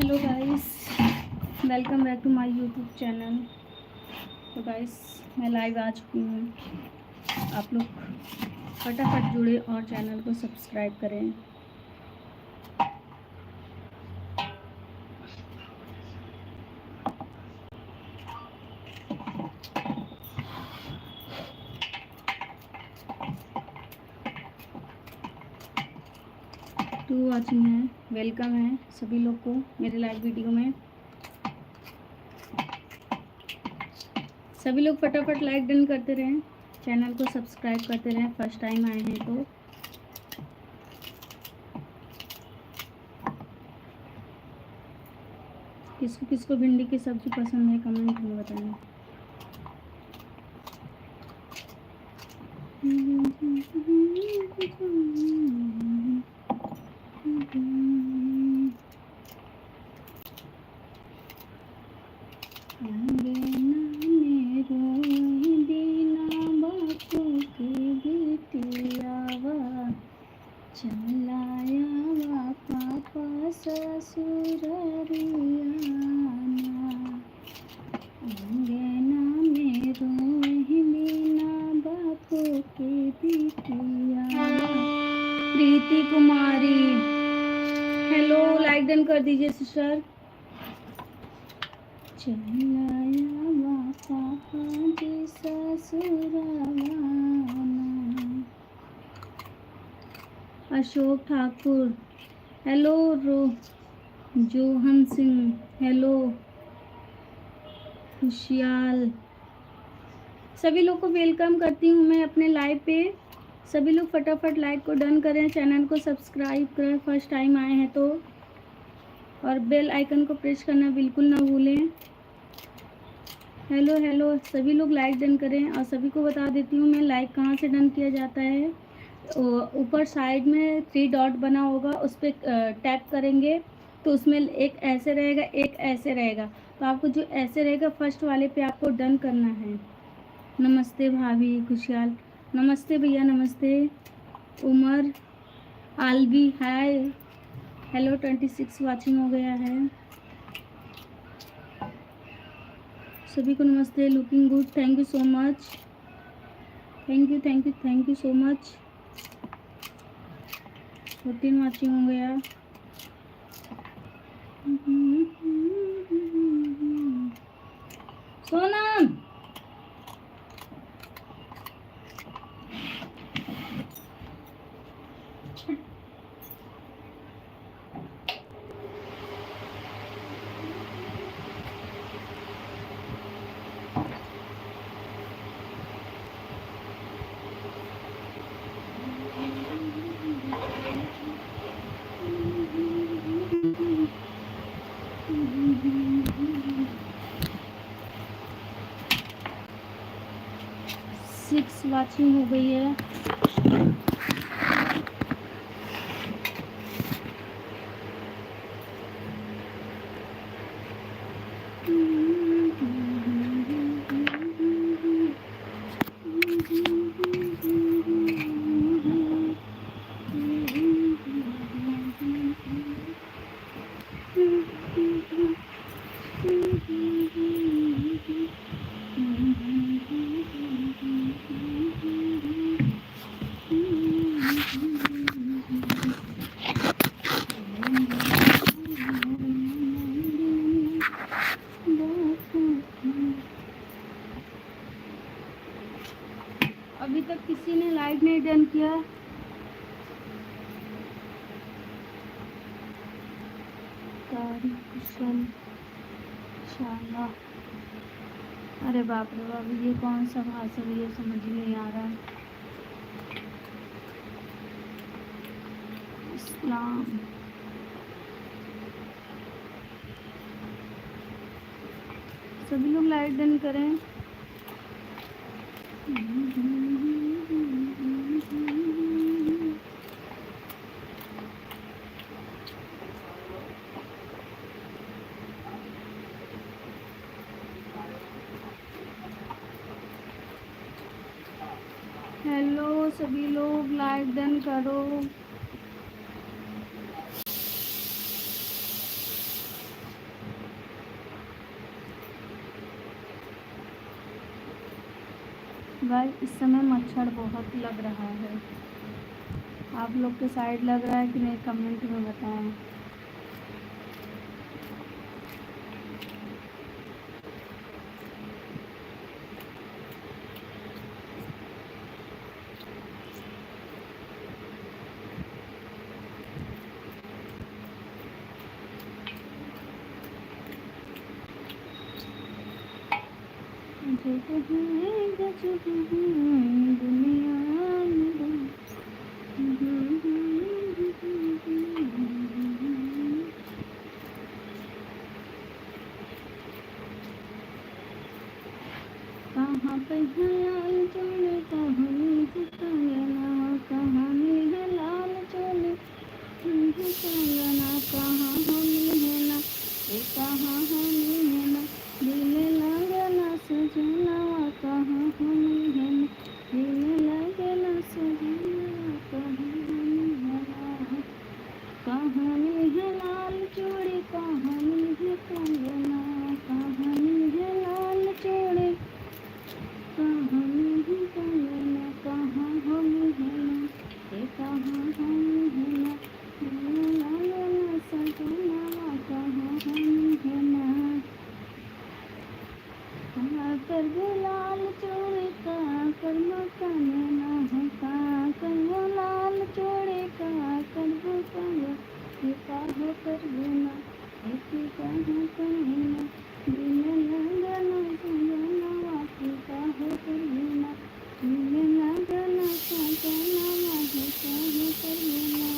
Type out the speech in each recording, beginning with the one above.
Hello guys, welcome back to my YouTube channel. तो guys मैं live आ चुकी हूँ। आप लोग फटाफट जुड़े और चैनल को सब्सक्राइब करें। टू वाचिंग है, वेलकम है सभी लोग को मेरे लाइव वीडियो में। सभी लोग फटाफट लाइक डन करते रहें, चैनल को सब्सक्राइब करते रहें। फर्स्ट टाइम आए हैं तो किसको किसको भिंडी की सब्जी पसंद है कमेंट में बताएं। चलाया पापा ससुररियाना अंगना में रोहि बिना बापू के बिटिया। Preeti Kumari hello, like done कर दीजिए सिस्टर। चलाया पापा जी ससुरवाना। अशोक ठाकुर हेलो, जोहन सिंह हेलो, खुशियाल। सभी लोग को वेलकम करती हूँ मैं अपने लाइव पे। सभी लोग फटाफट लाइक को डन करें, चैनल को सब्सक्राइब करें फर्स्ट टाइम आए हैं तो, और बेल आइकन को प्रेस करना बिल्कुल ना भूलें। हेलो हेलो, सभी लोग लाइक डन करें। और सभी को बता देती हूँ मैं लाइक कहाँ से डन किया जाता है। ऊपर साइड में 3 डॉट बना होगा, उस पर टैप करेंगे तो उसमें एक ऐसे रहेगा एक ऐसे रहेगा। तो आपको जो ऐसे रहेगा फर्स्ट वाले पे आपको डन करना है। नमस्ते भाभी खुशहाल, नमस्ते भैया, नमस्ते उमर आलवी हाय हेलो। 26 वाचिंग हो गया है। सभी को नमस्ते, looking good, thank you so much, thank you thank you thank you so much. 14 watching हो गया। सोनम 6 वाचिंग हो गई है। अभी तक किसी ने लाइक नहीं डन किया। शाला, अरे बाप रे बाप, ये कौन सा भाषा है, ये समझ नहीं आ रहा। इस्लाम सभी लोग लाइक डन करें। हेलो सभी लोग लाइक डन करो। गाइस इस समय मच्छर बहुत लग रहा है। आप लोग के साइड लग रहा है कि नहीं, कमेंट में बताएं। दुनिया में कहाँ पे है लाल चोली कहानी कंगना, कहानी है लाल चोली कंगना, कहाँ होनी है ना, ये कहाँ होनी है ना, दिल लगना सजना, कहाँ होनी है ना, दिल लगना सजना, कहाँ होनी है ना। कहानी है लाल चूड़ी कहानी है कंगना, कहानी है लाल चूड़ी कहानी है कंगना, कहाँ होनी है ना, ये कहाँ होनी है ना, दिल लगना सजना, कहाँ होनी है ना। कर वो लाल चूड़ी का कर कंगना, कर वो लाल चूड़ी का कर वो कंगना, ये काहो कर गुना, एक काहो कंगना, दिल लगना सजना, ये काहो कर गुना, दिल लगना सजना, ये काहो कर गुना।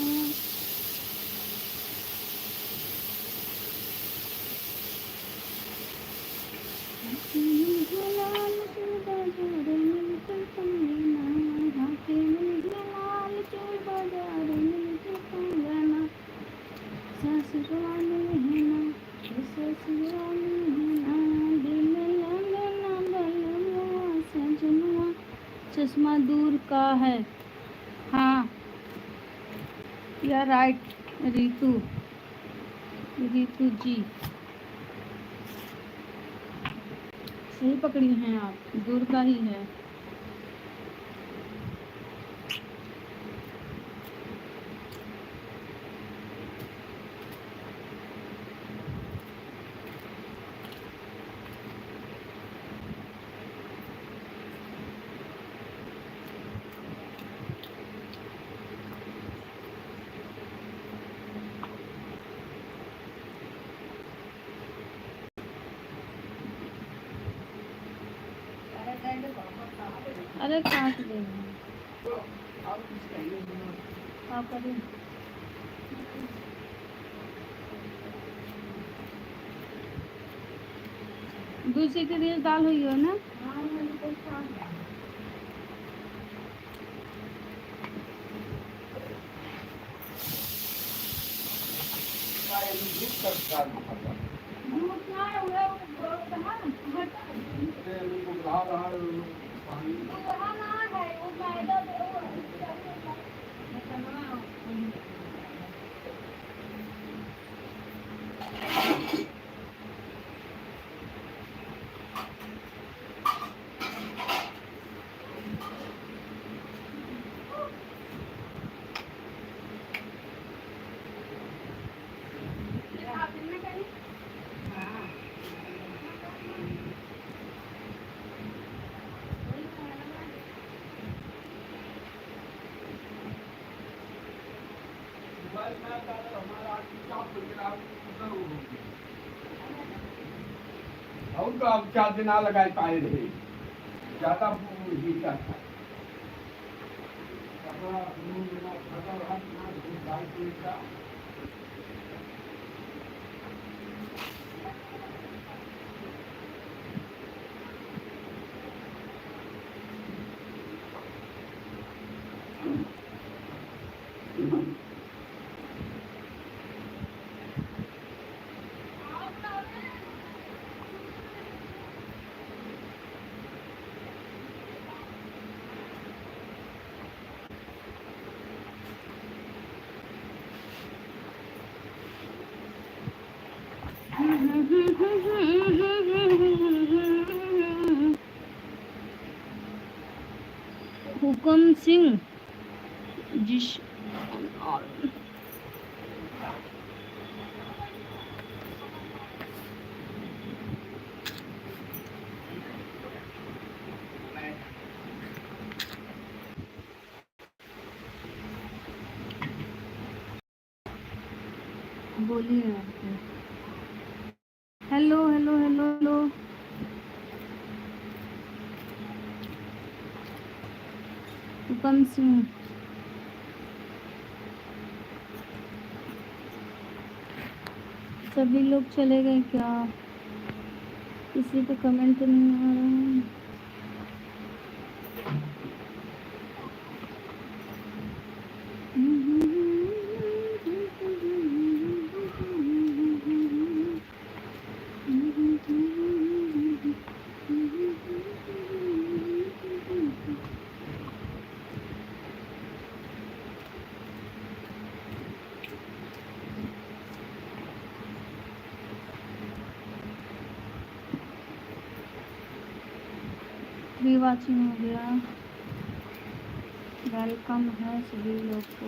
लाल चूड़ा बाजार मिलते कंगना, हाथे में लाल चूड़ बाजार मिलते कंगना, ससुराल है ना, ससुराल है ना, दिल लगना बलवा सजनवा। चश्मा दूर का है। हाँ या राइट रितु, रितु जी सही पकड़ी हैं आप, दूर का ही है। अरे काट देंगे आप करें। दूसरी की रील डाल हुई हो ना। और तो अब 4 दिन आ लगाए पाए रहे ज्यादा जीता था। हुकम सिंह जिश बोलिए। Hello hello hello hello. हुकम सिंह सभी लोग चले गए क्या? किसी पे कमेंट नहीं आ रहा है। फ्री वाचिंग हो गया। वेलकम है सभी लोग को।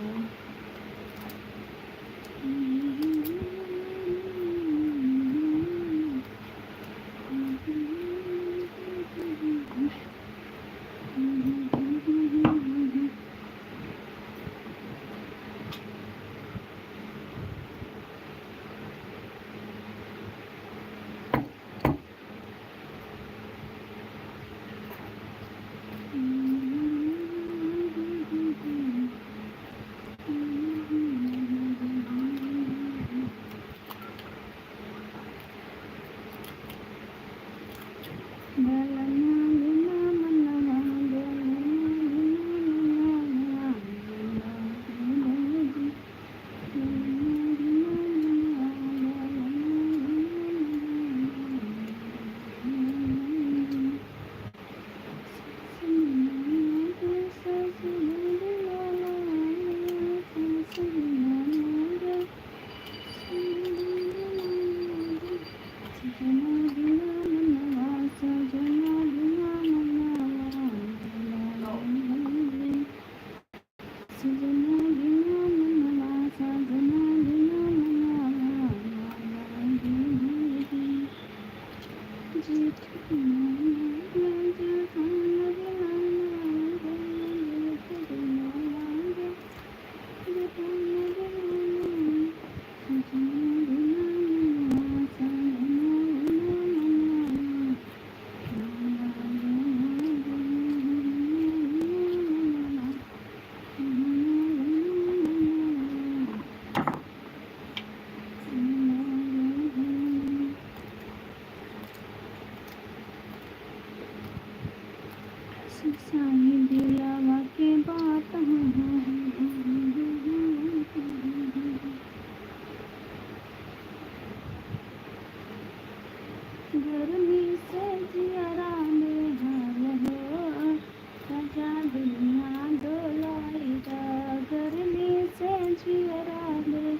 गर्मी से जियरा में हाल हो, राजा दुनिया डोलाई दा। गर्मी से जियरा में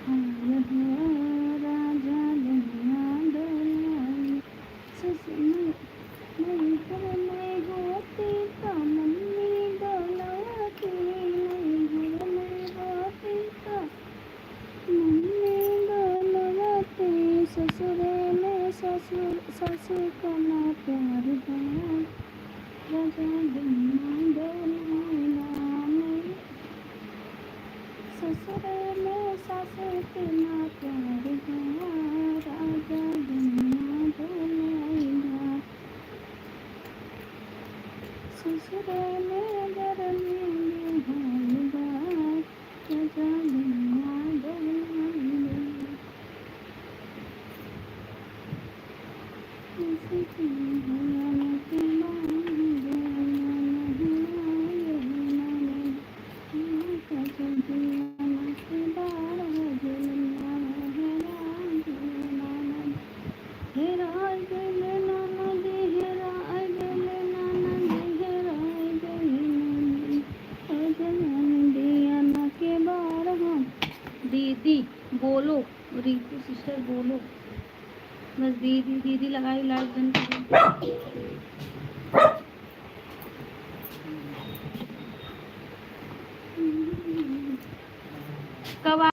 हाल हो, राजा दुनिया डोलाई। नहीं करने होती तो मम्मी डोलाती, नहीं करने होती तो मम्मी डोलाती। ससुरे में ससुर का ना प्यार है, राजा दुनिया डोलाना नहीं। ससुरे में ससुर का ना प्यार है, राजा दुनिया डोलाना। ससुरे में गर्मी में हाल, राजा दुनिया डोलाना। दीदी बोलो, रीतू सिस्टर बोलो। बस दीदी दीदी लगाई लाइट बंद करो। कब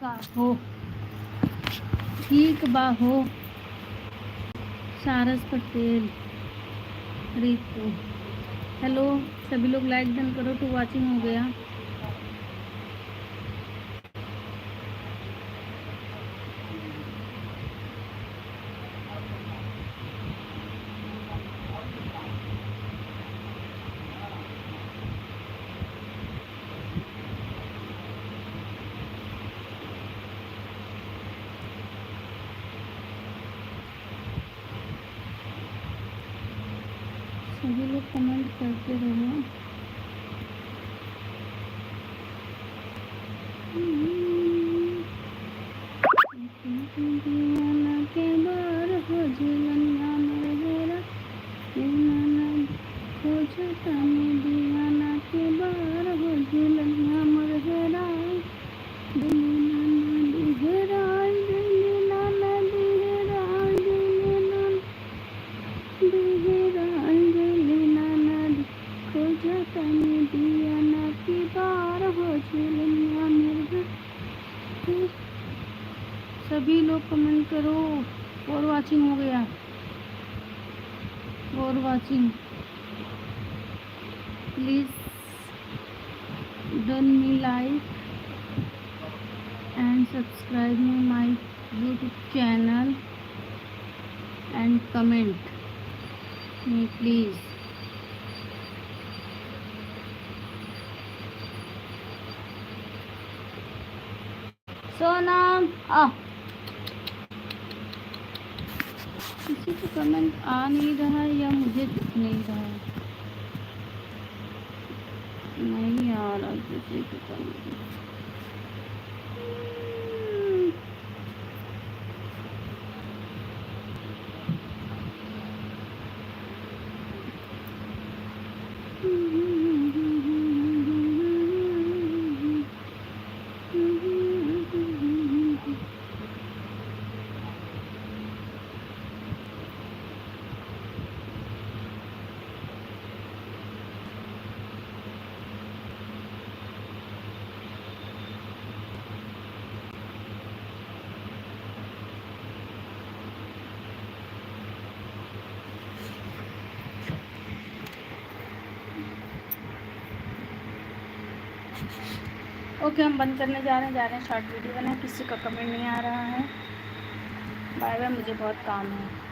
का हो ठीक बा हो सारस पटेल रितु हेलो सभी लोग लाइक डन करो टू वाचिंग हो गया सभी लोग कमेंट करते रहो दीवाना के बार हो झुलनिया मेरा खोजता में दीवाना के बार हो झुलनिया मरहरा दिली नाना दिहराई दिली नाना दिहराई दिली नाना खोजता में दीवाना के बार हो झुलनिया मेरा सभी लोग कमेंट करो और वाचिंग हो गया और watching please done me like and subscribe me my YouTube channel and comment me please Sonam किसी को कमेंट आ नहीं रहा है या मुझे दिख नहीं रहा है नहीं आ रहा किसी को कमेंट ओके हम बंद करने जा रहे हैं शॉर्ट वीडियो बना किसी का कमेंट नहीं आ रहा है बाय बाय मुझे बहुत काम है